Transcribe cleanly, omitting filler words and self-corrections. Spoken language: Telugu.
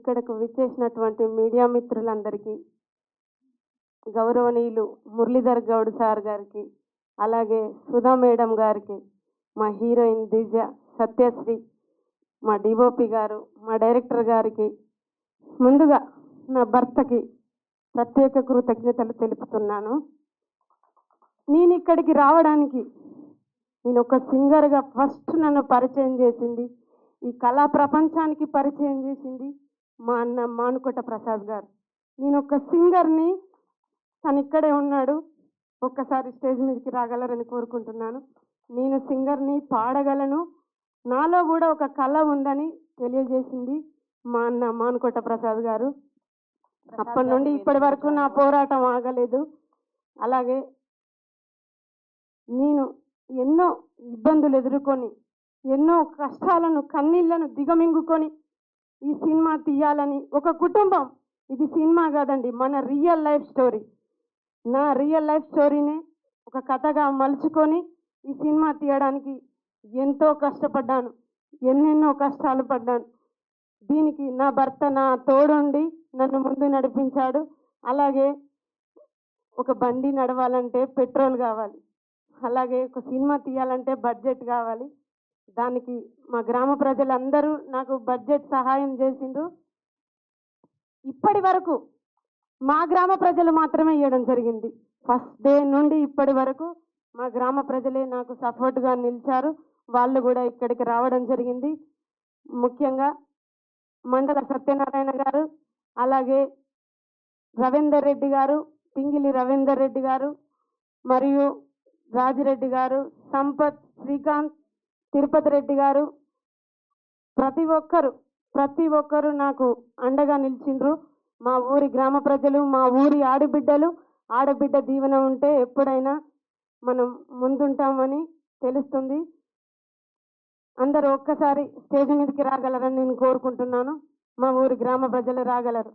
ఇక్కడకు విచ్చేసినటువంటి మీడియా మిత్రులందరికీ, గౌరవనీయులు మురళీధర్ గౌడ్ సార్ గారికి, అలాగే సుధా మేడం గారికి, మా హీరోయిన్ దివ్య, సత్యశ్రీ, మా డిఓపి గారు, మా డైరెక్టర్ గారికి, ముందుగా నా భర్తకి ప్రత్యేక కృతజ్ఞతలు తెలుపుతున్నాను. నేను ఇక్కడికి రావడానికి నేను ఒక సింగర్గా ఫస్ట్ నన్ను పరిచయం చేసింది, ఈ కళా ప్రపంచానికి పరిచయం చేసింది మా అన్న మానుకోట ప్రసాద్ గారు. నేను ఒక సింగర్ని, తను ఇక్కడే ఉన్నాడు, ఒక్కసారి స్టేజ్ మీదకి రాగలరని కోరుకుంటున్నాను. నేను సింగర్ని, పాడగలను, నాలో కూడా ఒక కళ ఉందని తెలియజేసింది మా అన్న మానుకోట ప్రసాద్ గారు. అప్పటి నుండి ఇప్పటి వరకు నా పోరాటం ఆగలేదు. అలాగే నేను ఎన్నో ఇబ్బందులు ఎదుర్కొని, ఎన్నో కష్టాలను, కన్నీళ్లను దిగమింగుకొని ఈ సినిమా తీయాలని, ఒక కుటుంబం, ఇది సినిమా కాదండి, మన రియల్ లైఫ్ స్టోరీ, నా రియల్ లైఫ్ స్టోరీనే ఒక కథగా మలుచుకొని ఈ సినిమా తీయడానికి ఎంతో కష్టపడ్డాను, ఎన్నెన్నో కష్టాలు పడ్డాను. దీనికి నా భర్త నా తోడుండి నన్ను ముందు నడిపించాడు. అలాగే ఒక బండి నడవాలంటే పెట్రోల్ కావాలి, అలాగే ఒక సినిమా తీయాలంటే బడ్జెట్ కావాలి. దానికి మా గ్రామ ప్రజలందరూ నాకు బడ్జెట్ సహాయం చేసిండ్రు. ఇప్పటి వరకు మా గ్రామ ప్రజలు మాత్రమే ఇవ్వడం జరిగింది. ఫస్ట్ డే నుండి ఇప్పటి వరకు మా గ్రామ ప్రజలే నాకు సపోర్ట్గా నిలిచారు. వాళ్ళు కూడా ఇక్కడికి రావడం జరిగింది. ముఖ్యంగా మండల సత్యనారాయణ గారు, అలాగే రవీందర్ రెడ్డి గారు, పింగిలి రవీందర్ రెడ్డి గారు, మరియు రాజిరెడ్డి గారు, సంపత్, శ్రీకాంత్, తిరుపతి రెడ్డి గారు, ప్రతి ఒక్కరు నాకు అండగా నిలిచిండ్రు. మా ఊరి గ్రామ ప్రజలు, మా ఊరి ఆడబిడ్డ దీవెన ఉంటే ఎప్పుడైనా మనం ముందుంటామని తెలుస్తుంది. అందరూ ఒక్కసారి స్టేజ్ మీదకి రాగలరని నేను కోరుకుంటున్నాను. మా ఊరి గ్రామ ప్రజలు రాగలరు.